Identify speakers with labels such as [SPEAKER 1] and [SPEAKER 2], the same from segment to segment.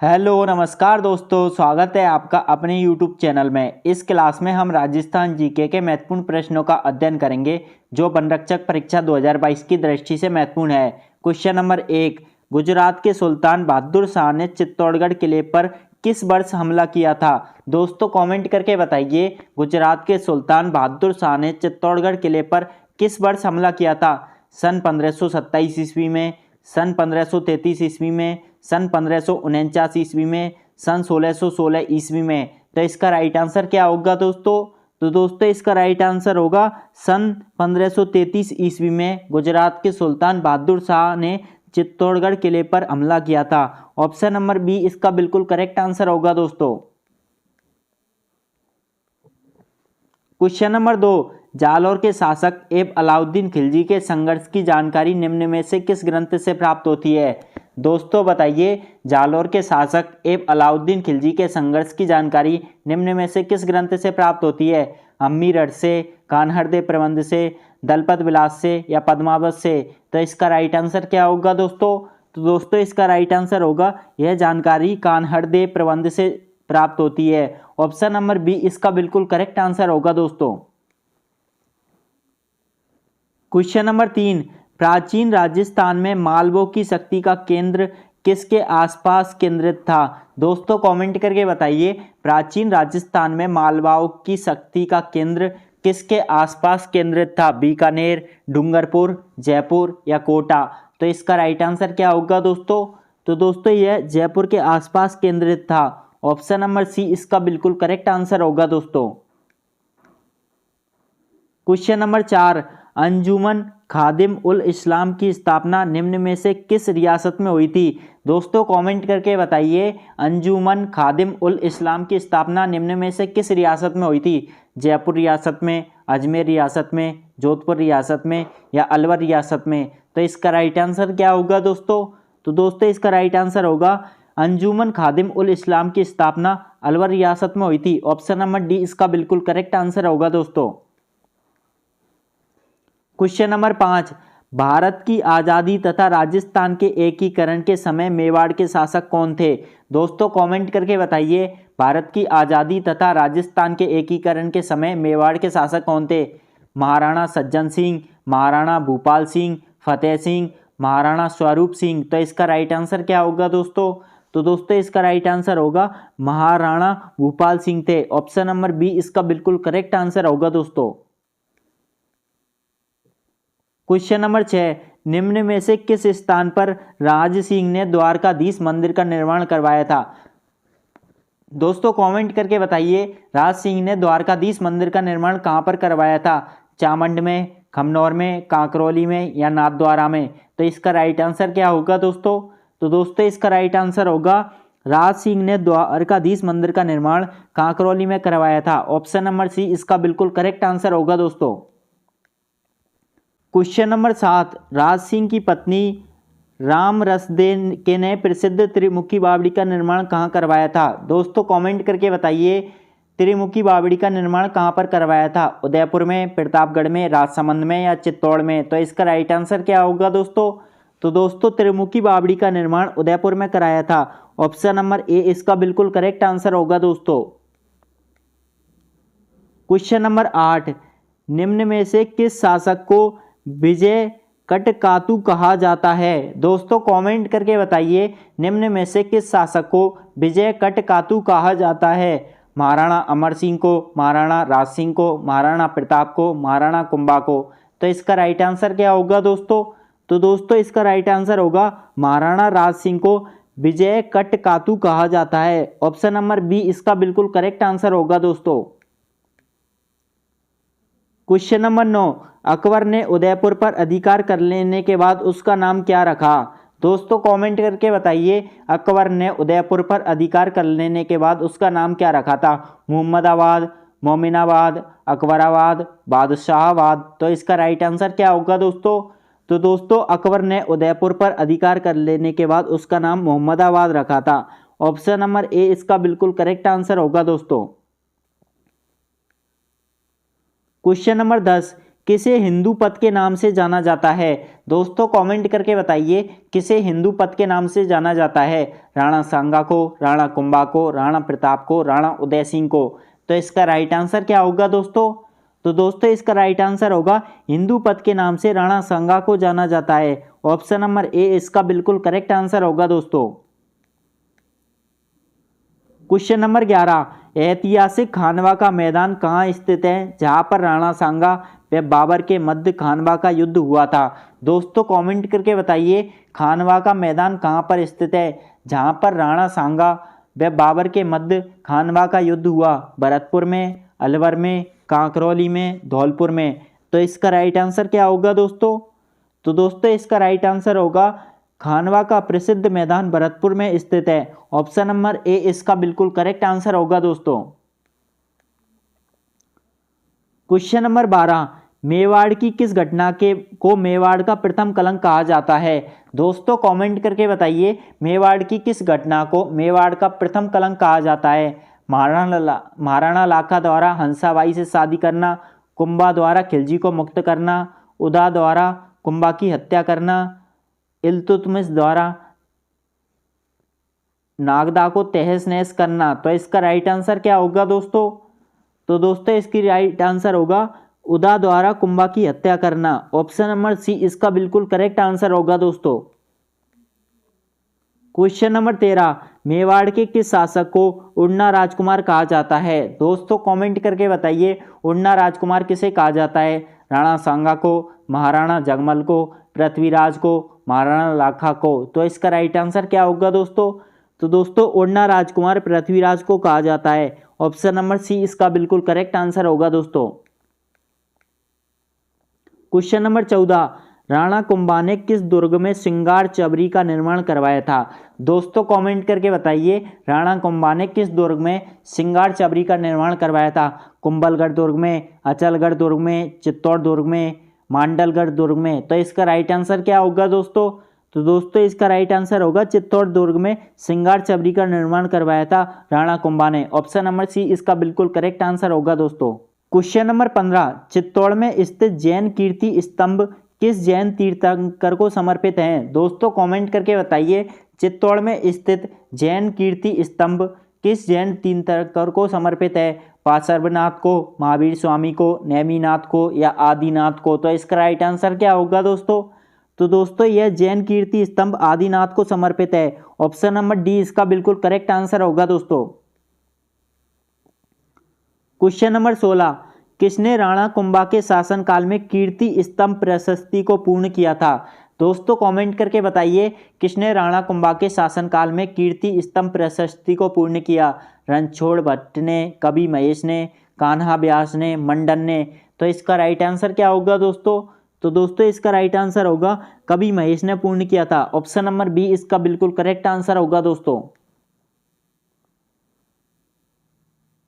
[SPEAKER 1] Hello नमस्कार दोस्तों, स्वागत है आपका अपने YouTube चैनल में। इस क्लास में हम राजस्थान जीके के महत्वपूर्ण प्रश्नों का अध्ययन करेंगे जो वनरक्षक परीक्षा 2022 की दृष्टि से महत्वपूर्ण है। क्वेश्चन नंबर 1, गुजरात के सुल्तान बहादुर शाह ने चित्तौड़गढ़ किले पर किस वर्ष हमला किया था? दोस्तों कमेंट करके बताइए, गुजरात के सुल्तान बहादुर शाह ने चित्तौड़गढ़ किले पर किस वर्ष हमला किया था? सन 1527 ईस्वी में, सन 1533 ईस्वी में, सन 1549 ईस्वी में, सन 1616 ईस्वी में। तो इसका राइट आंसर क्या होगा दोस्तों? तो दोस्तों इसका राइट आंसर होगा सन 1533 ईस्वी में गुजरात के सुल्तान बहादुर शाह ने चित्तौड़गढ़ किले पर हमला किया था। ऑप्शन नंबर बी इसका बिल्कुल करेक्ट आंसर होगा दोस्तों। क्वेश्चन नंबर 2, जालौर के शासक एवं अलाउद्दीन खिलजी के संघर्ष की जानकारी निम्न में से किस ग्रंथ से प्राप्त होती है? दोस्तों बताइए, जालौर के शासक एवं अलाउद्दीन खिलजी के संघर्ष की जानकारी निम्न में से किस ग्रंथ से प्राप्त होती है? अम्मीरठ से, कान्हड़देव प्रबंध से, दलपत विलास से या पद्मावत से? तो इसका राइट आंसर क्या होगा दोस्तों? तो दोस्तों इसका राइट आंसर होगा यह जानकारी कान्हड़देव प्रबंध से प्राप्त होती है। ऑप्शन नंबर बी इसका बिल्कुल करेक्ट आंसर होगा दोस्तों। क्वेश्चन नंबर 3, प्राचीन राजस्थान में मालवों की शक्ति का केंद्र किसके आसपास केंद्रित था? दोस्तों कमेंट करके बताइए, प्राचीन राजस्थान में मालवाओं की शक्ति का केंद्र किसके आसपास केंद्रित था? बीकानेर, डूंगरपुर, जयपुर या कोटा? तो इसका राइट आंसर क्या होगा दोस्तों? तो दोस्तों यह जयपुर के आसपास केंद्रित था। ऑप्शन नंबर सी इसका बिल्कुल करेक्ट आंसर होगा दोस्तों। क्वेश्चन नंबर 4, अंजुमन खादिम उल इस्लाम की स्थापना निम्न में से किस रियासत में हुई थी? दोस्तों कमेंट करके बताइए, अंजुमन खादिम उल इस्लाम की स्थापना निम्न में से किस रियासत में हुई थी? जयपुर रियासत में, अजमेर रियासत में, जोधपुर रियासत में या अलवर रियासत में? तो इसका राइट आंसर क्या होगा दोस्तों? तो दोस्तों इसका राइट आंसर होगा अंजुमन खादिम उल इस्लाम की स्थापना अलवर रियासत में हुई थी। ऑप्शन नंबर डी इसका बिल्कुल करेक्ट आंसर होगा दोस्तों। क्वेश्चन नंबर 5, भारत की आज़ादी तथा राजस्थान के एकीकरण के समय मेवाड़ के शासक कौन थे? दोस्तों कमेंट करके बताइए, भारत की आज़ादी तथा राजस्थान के एकीकरण के समय मेवाड़ के शासक कौन थे? महाराणा सज्जन सिंह, महाराणा भूपाल सिंह, फतेह सिंह, महाराणा स्वरूप सिंह? तो इसका राइट आंसर क्या होगा दोस्तों? तो दोस्तों इसका राइट आंसर होगा महाराणा भूपाल सिंह थे। ऑप्शन नंबर बी इसका बिल्कुल करेक्ट आंसर होगा दोस्तों। क्वेश्चन नंबर 6, निम्न में से किस स्थान पर राज सिंह ने द्वारकाधीश मंदिर का निर्माण करवाया था? दोस्तों कमेंट करके बताइए, राज सिंह ने द्वारकाधीश मंदिर का निर्माण कहां पर करवाया था? चामंड में, खमनौर में, कांकरौली में या नाथद्वारा में? तो इसका राइट आंसर क्या होगा दोस्तों? तो दोस्तों इसका राइट आंसर होगा राज सिंह ने द्वारकाधीश मंदिर का निर्माण कांकरौली में करवाया था। ऑप्शन नंबर सी इसका बिल्कुल करेक्ट आंसर होगा दोस्तों। क्वेश्चन नंबर 7, राज सिंह की पत्नी राम रसदेन के ने प्रसिद्ध त्रिमुखी बावड़ी का निर्माण कहाँ करवाया था? दोस्तों कमेंट करके बताइए, त्रिमुखी बावड़ी का निर्माण कहाँ पर करवाया था? उदयपुर में, प्रतापगढ़ में, राजसमंद में या चित्तौड़ में? तो इसका राइट आंसर क्या होगा दोस्तों? तो दोस्तों त्रिमुखी बावड़ी का निर्माण उदयपुर में कराया था। ऑप्शन नंबर ए इसका बिल्कुल करेक्ट आंसर होगा दोस्तों। क्वेश्चन नंबर 8, निम्न में से किस शासक को विजय कटकातु कहा जाता है? दोस्तों कमेंट करके बताइए, निम्न में से किस शासक को विजय कटकातु कहा जाता है? महाराणा अमर सिंह को, महाराणा राज सिंह को, महाराणा प्रताप को, महाराणा कुंभा को? तो इसका राइट आंसर क्या होगा दोस्तों? तो दोस्तों इसका राइट आंसर होगा महाराणा राज सिंह को विजय कटकातु कहा जाता है। ऑप्शन नंबर बी इसका बिल्कुल करेक्ट आंसर होगा दोस्तों। क्वेश्चन नंबर 9, अकबर ने उदयपुर पर अधिकार कर लेने के बाद उसका नाम क्या रखा? दोस्तों कमेंट करके बताइए, अकबर ने उदयपुर पर अधिकार कर लेने के बाद उसका नाम क्या रखा था? मुहम्मदाबाद, मोमिनाबाद, अकबराबाद, बादशाहबाद? तो इसका राइट आंसर क्या होगा दोस्तों? तो दोस्तों अकबर ने उदयपुर पर अधिकार कर लेने के बाद उसका नाम मोहम्मदाबाद रखा था। ऑप्शन नंबर ए इसका बिल्कुल करेक्ट आंसर होगा दोस्तों। क्वेश्चन नंबर 10, किसे हिंदू पथ के नाम से जाना जाता है? दोस्तों कमेंट करके बताइए किसे हिंदू पथ के नाम से जाना जाता है? राणा सांगा को, राणा कुंभा को, राणा प्रताप को, राणा उदय सिंह को? तो इसका राइट आंसर क्या होगा दोस्तों? तो दोस्तों इसका राइट आंसर होगा हिंदू पथ के नाम से राणा सांगा को जाना जाता है। ऑप्शन नंबर ए इसका बिल्कुल करेक्ट आंसर होगा दोस्तों। क्वेश्चन नंबर 11, ऐतिहासिक खानवा का मैदान कहाँ स्थित है जहाँ पर राणा सांगा व बाबर के मध्य खानवा का युद्ध हुआ था? दोस्तों कमेंट करके बताइए खानवा का मैदान कहाँ पर स्थित है जहाँ पर राणा सांगा व बाबर के मध्य खानवा का युद्ध हुआ? भरतपुर में, अलवर में, कांकरौली में, धौलपुर में? तो इसका राइट आंसर क्या होगा दोस्तों? तो दोस्तों इसका राइट आंसर होगा खानवा का प्रसिद्ध मैदान भरतपुर में स्थित है। ऑप्शन नंबर ए इसका बिल्कुल करेक्ट आंसर होगा दोस्तों। क्वेश्चन नंबर 12, मेवाड़ की किस घटना के को मेवाड़ का प्रथम कलंक कहा जाता है? दोस्तों कमेंट करके बताइए मेवाड़ की किस घटना को मेवाड़ का प्रथम कलंक कहा जाता है? महाराणा लाखा द्वारा हंसाबाई से शादी करना, कुंभा द्वारा खिलजी को मुक्त करना, उदा द्वारा कुंभा की हत्या करना, इल्तुतमिश द्वारा नागदा को तहस नहस करना? तो इसका राइट आंसर क्या होगा दोस्तों? तो दोस्तों इसकी राइट आंसर होगा उदा द्वारा कुंभा की हत्या करना। ऑप्शन नंबर सी इसका बिल्कुल करेक्ट आंसर होगा दोस्तों। क्वेश्चन नंबर 13, मेवाड़ के किस शासक को उड़ना राजकुमार कहा जाता है? दोस्तों कमेंट करके बताइए उड़ना राजकुमार किसे कहा जाता है? राणा सांगा को, महाराणा जगमल को, पृथ्वीराज को, महाराणा लाखा को? तो इसका राइट आंसर क्या होगा दोस्तों? तो दोस्तों उड़ना राजकुमार पृथ्वीराज को कहा जाता है। ऑप्शन नंबर सी इसका बिल्कुल करेक्ट आंसर होगा दोस्तों। क्वेश्चन नंबर 14, राणा कुंभा ने किस दुर्ग में सिंगार चबरी का निर्माण करवाया था? दोस्तों कमेंट करके बताइए राणा कुंभा ने किस दुर्ग में सिंगार चबरी का निर्माण करवाया था? कुंभलगढ़ दुर्ग में, अचलगढ़ दुर्ग में, चित्तौड़ दुर्ग में, मांडलगढ़ दुर्ग में? तो इसका राइट आंसर क्या होगा दोस्तों? तो दोस्तों इसका राइट आंसर होगा चित्तौड़ दुर्ग में सिंगार चबरी का निर्माण करवाया था राणा कुंभा ने। ऑप्शन नंबर सी इसका बिल्कुल करेक्ट आंसर होगा दोस्तों। क्वेश्चन नंबर 15, चित्तौड़ में स्थित जैन कीर्ति स्तंभ किस जैन तीर्थंकर को समर्पित हैं? दोस्तों कमेंट करके बताइए चित्तौड़ में स्थित जैन कीर्ति स्तंभ किस जैन तीर्थंकर को समर्पित है? पार्श्वनाथ को, महावीर स्वामी को, नेमिनाथ को या आदिनाथ को? तो इसका राइट आंसर क्या होगा दोस्तों? तो दोस्तों यह जैन कीर्ति स्तंभ आदिनाथ को समर्पित है। ऑप्शन नंबर डी इसका बिल्कुल करेक्ट आंसर होगा दोस्तों। क्वेश्चन नंबर 16, किसने राणा कुंभा के शासनकाल में कीर्ति स्तंभ प्रशस्ति को पूर्ण किया था? दोस्तों कमेंट करके बताइए किसने राणा कुंभा के शासनकाल में कीर्ति स्तंभ प्रशस्ति को पूर्ण किया? रणछोड़ भट्ट ने, कवि महेश ने, कान्हा व्यास ने, मंडन ने? तो इसका राइट आंसर क्या होगा दोस्तों? तो दोस्तों इसका राइट आंसर होगा कवि महेश ने पूर्ण किया था। ऑप्शन नंबर बी इसका बिल्कुल करेक्ट आंसर होगा दोस्तों।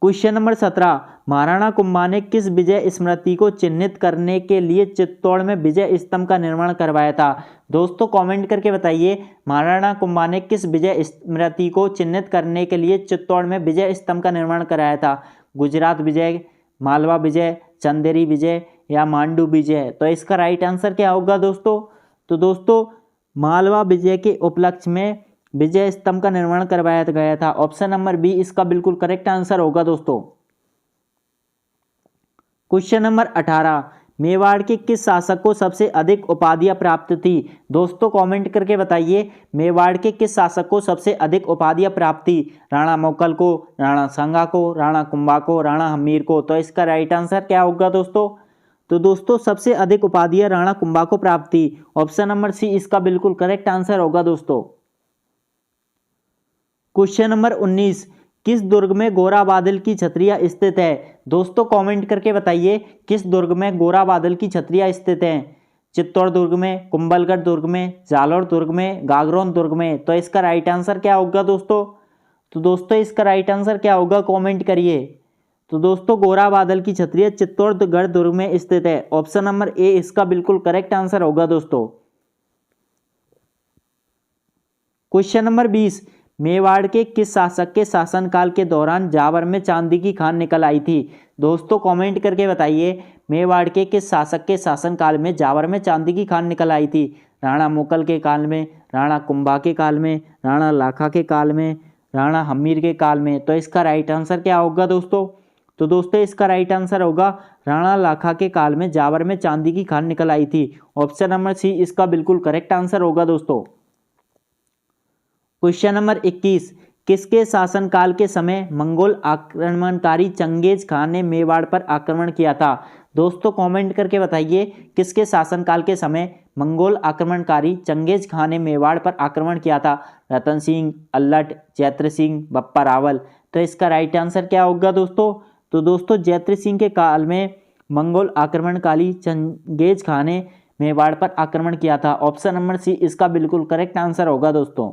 [SPEAKER 1] क्वेश्चन नंबर 17, महाराणा कुंभा ने किस विजय स्मृति को चिन्हित करने के लिए चित्तौड़ में विजय स्तंभ का निर्माण करवाया था? दोस्तों कमेंट करके बताइए महाराणा कुंभा ने किस विजय स्मृति को चिन्हित करने के लिए चित्तौड़ में विजय स्तंभ का निर्माण कराया था? गुजरात विजय, मालवा विजय, चंदेरी विजय या मांडू विजय? तो इसका राइट आंसर क्या होगा दोस्तों? तो दोस्तों मालवा विजय के उपलक्ष्य में विजय स्तंभ का निर्माण करवाया गया था। ऑप्शन नंबर बी इसका बिल्कुल करेक्ट आंसर होगा दोस्तों। क्वेश्चन नंबर 18, मेवाड़ के किस शासक को सबसे अधिक उपाधियां प्राप्त थी? दोस्तों कमेंट करके बताइए मेवाड़ के किस शासक को सबसे अधिक उपाधियां प्राप्त थी? राणा मोकल को, राणा सांगा को, राणा कुंभा को, राणा हमीर को? तो इसका राइट आंसर क्या होगा दोस्तों? तो दोस्तों सबसे अधिक उपाधियां राणा कुंभा को प्राप्त थी। ऑप्शन नंबर सी इसका बिल्कुल करेक्ट आंसर होगा दोस्तों। क्वेश्चन नंबर 19, किस दुर्ग में गोरा बादल की छतरियां स्थित है? दोस्तों कमेंट करके बताइए किस दुर्ग में गोरा बादल की छतरियां स्थित हैं? चित्तौड़ दुर्ग में, कुंभलगढ़ दुर्ग में, जालोर दुर्ग में, गागरोन दुर्ग में? तो इसका राइट आंसर क्या होगा दोस्तों? तो दोस्तों इसका राइट आंसर क्या होगा कमेंट करिए। तो दोस्तों गोरा बादल की छतरियां चित्तौड़गढ़ दुर्ग में स्थित है। ऑप्शन नंबर ए इसका बिल्कुल करेक्ट आंसर होगा दोस्तों। क्वेश्चन नंबर 20, मेवाड़ के किस शासक के शासनकाल के दौरान जावर में चांदी की खान निकल आई थी? दोस्तों कमेंट करके बताइए, मेवाड़ के किस शासक के शासनकाल में जावर में चांदी की खान निकल आई थी? राणा मुकल के काल में, राणा कुंभा के काल में, राणा लाखा के काल में, राणा हम्मीर के काल में। तो इसका राइट आंसर क्या होगा दोस्तों? तो दोस्तों इसका राइट आंसर होगा राणा लाखा के काल में जावर में चांदी की खान निकल आई थी। ऑप्शन नंबर सी इसका बिल्कुल करेक्ट आंसर होगा दोस्तों। क्वेश्चन नंबर 21, किसके शासनकाल के समय मंगोल आक्रमणकारी चंगेज खान ने मेवाड़ पर आक्रमण किया था? दोस्तों कमेंट करके बताइए, किसके शासनकाल के समय मंगोल आक्रमणकारी चंगेज खान ने मेवाड़ पर आक्रमण किया था? रतन सिंह, अल्लट, जैत्र सिंह, बप्पा रावल। तो इसका राइट आंसर क्या होगा दोस्तों? तो दोस्तों जैत्र सिंह के काल में मंगोल आक्रमणकारी चंगेज खान ने मेवाड़ पर आक्रमण किया था। ऑप्शन नंबर सी इसका बिल्कुल करेक्ट आंसर होगा दोस्तों।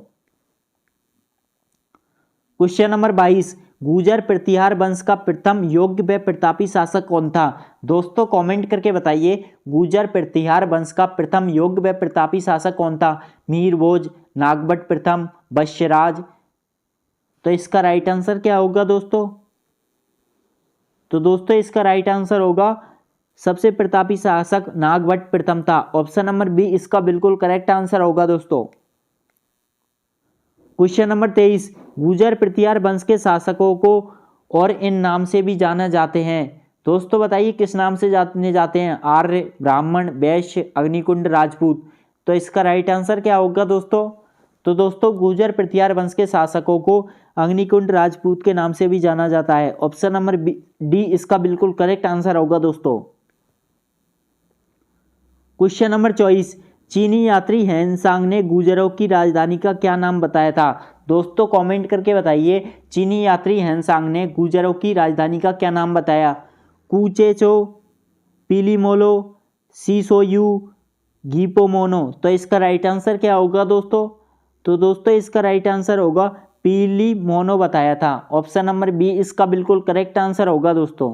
[SPEAKER 1] क्वेश्चन नंबर 22, गुर्जर प्रतिहार वंश का प्रथम योग्य व प्रतापी शासक कौन था? दोस्तों कमेंट करके बताइए, गुर्जर प्रतिहार वंश का प्रथम योग्य व प्रतापी शासक कौन था? मीर भोज, नागभट्ट प्रथम, वत्स्यराज। तो इसका राइट आंसर क्या होगा दोस्तों? तो दोस्तों इसका राइट आंसर होगा सबसे प्रतापी शासक नागभट्ट प्रथम था। ऑप्शन नंबर बी इसका बिल्कुल करेक्ट आंसर होगा दोस्तों। क्वेश्चन नंबर 23, गुर्जर प्रतिहार वंश के शासकों को और इन नाम से भी जाना जाते हैं। दोस्तों बताइए किस नाम से जाने जाते हैं? आर्य, ब्राह्मण, वैश्य, अग्निकुंड, राजपूत। तो इसका राइट आंसर क्या होगा दोस्तों? तो दोस्तों गुर्जर प्रतिहार वंश के शासकों को अग्निकुंड, राजपूत के नाम से भी जाना जाता है। ऑप्शन नंबर डी इसका बिल्कुल करेक्ट आंसर होगा दोस्तों। क्वेश्चन नंबर 24, चीनी यात्री हैंसांग ने गुर्जरों की राजधानी का क्या नाम बताया था? दोस्तों कमेंट करके बताइए, चीनी यात्री हैंसांग ने गुर्जरों की राजधानी का क्या नाम बताया? कुचेचो, पीलीमोलो, सीसोयू, गीपोमोनो। तो इसका राइट आंसर क्या होगा दोस्तों? तो दोस्तों इसका राइट आंसर होगा पीलीमोनो बताया था। ऑप्शन नंबर बी इसका बिल्कुल करेक्ट आंसर होगा दोस्तों।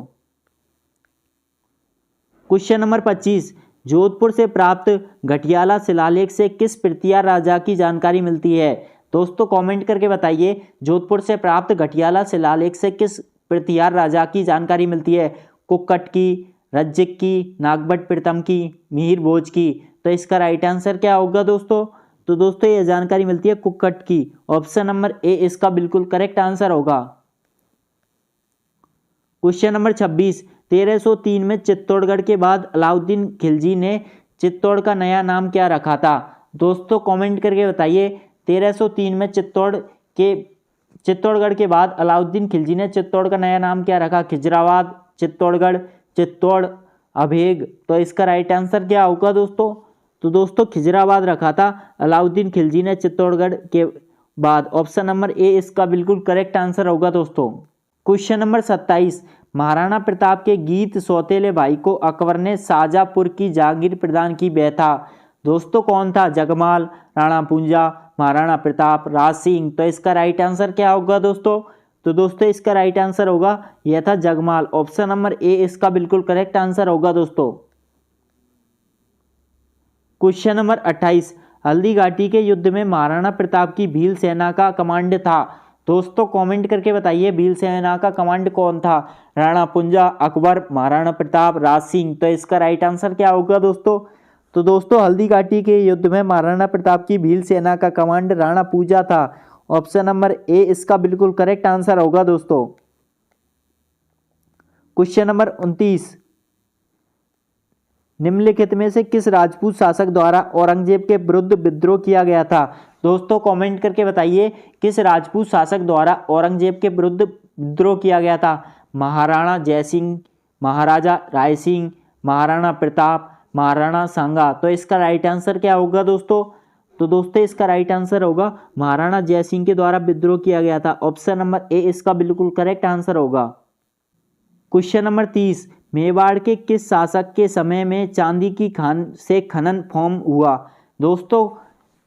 [SPEAKER 1] क्वेश्चन नंबर 25, जोधपुर से प्राप्त घटियाला शिलालेख से किस प्रतिहार राजा की जानकारी मिलती है? दोस्तों कमेंट करके बताइए, जोधपुर से प्राप्त घटियाला शिलालेख से किस प्रतिहार राजा की जानकारी मिलती है? कुक्कट की, रज्जिक की, नागभट्ट प्रथम की, मिहिर भोज की। तो इसका राइट आंसर क्या होगा दोस्तों? तो दोस्तों ये जानकारी मिलती है कुक्कट की। ऑप्शन नंबर ए इसका बिल्कुल करेक्ट आंसर होगा। क्वेश्चन नंबर 26, 1303 में चित्तौड़गढ़ के बाद अलाउद्दीन खिलजी ने चित्तौड़ का नया नाम क्या रखा था? दोस्तों कमेंट करके बताइए, 1303 में चित्तौड़गढ़ के बाद अलाउद्दीन खिलजी ने चित्तौड़ का नया नाम क्या रखा? खिजराबाद, चित्तौड़गढ़, चित्तौड़, अभेग। तो इसका राइट आंसर क्या होगा दोस्तों? तो दोस्तों खिजराबाद रखा था अलाउद्दीन खिलजी ने चित्तौड़गढ़ के बाद। ऑप्शन नंबर ए इसका बिल्कुल करेक्ट आंसर होगा दोस्तों। क्वेश्चन नंबर 27, महाराणा प्रताप के गीत सौतेले भाई को अकबर ने शाहजहांपुर की जागीर प्रदान की वह था? दोस्तों कौन था? जगमाल, राणा पूंजा, महाराणा प्रताप, राज सिंह। तो इसका राइट आंसर क्या होगा दोस्तों? तो दोस्तों इसका राइट आंसर होगा यह था जगमाल। ऑप्शन नंबर ए इसका बिल्कुल करेक्ट आंसर होगा दोस्तों। क्वेश्चन नंबर 28, हल्दी घाटी के युद्ध में महाराणा प्रताप की भील सेना का कमांड था? दोस्तों कमेंट करके बताइए, भील सेना का कमांड कौन था? राणा पूंजा, अकबर, महाराणा प्रताप, राज सिंह। तो इसका राइट आंसर क्या होगा दोस्तों? तो दोस्तों हल्दी घाटी के युद्ध में महाराणा प्रताप की भील सेना का कमांड राणा पूंजा था। ऑप्शन नंबर ए इसका बिल्कुल करेक्ट आंसर होगा दोस्तों। क्वेश्चन नंबर 29, निम्नलिखित में से किस राजपूत शासक द्वारा औरंगजेब के विरुद्ध विद्रोह किया गया था? दोस्तों कमेंट करके बताइए, किस राजपूत शासक द्वारा औरंगजेब के विरुद्ध विद्रोह किया गया था? महाराणा जयसिंह, महाराजा राय सिंह, महाराणा प्रताप, महाराणा सांगा। तो इसका राइट आंसर क्या होगा दोस्तों? तो दोस्तों इसका राइट आंसर होगा महाराणा जयसिंह के द्वारा विद्रोह किया गया था। ऑप्शन नंबर ए इसका बिल्कुल करेक्ट आंसर होगा। क्वेश्चन नंबर 30, मेवाड़ के किस शासक के समय में चांदी की खान से खनन फॉर्म हुआ? दोस्तों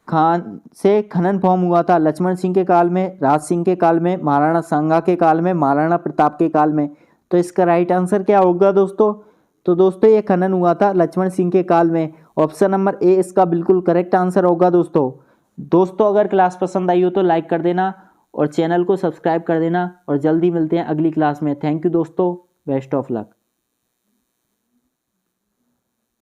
[SPEAKER 1] खान से खनन फॉर्म हुआ था लक्ष्मण सिंह के काल में, राज सिंह के काल में, महाराणा सांगा के काल में, महाराणा प्रताप के काल में। तो इसका राइट आंसर क्या होगा दोस्तों? तो दोस्तों ये खनन हुआ था लक्ष्मण सिंह के काल में। ऑप्शन नंबर ए इसका बिल्कुल करेक्ट आंसर होगा दोस्तों। अगर क्लास पसंद आई हो तो लाइक कर देना और चैनल को सब्सक्राइब कर देना और जल्दी मिलते हैं अगली क्लास में। थैंक यू दोस्तों, बेस्ट ऑफ लक।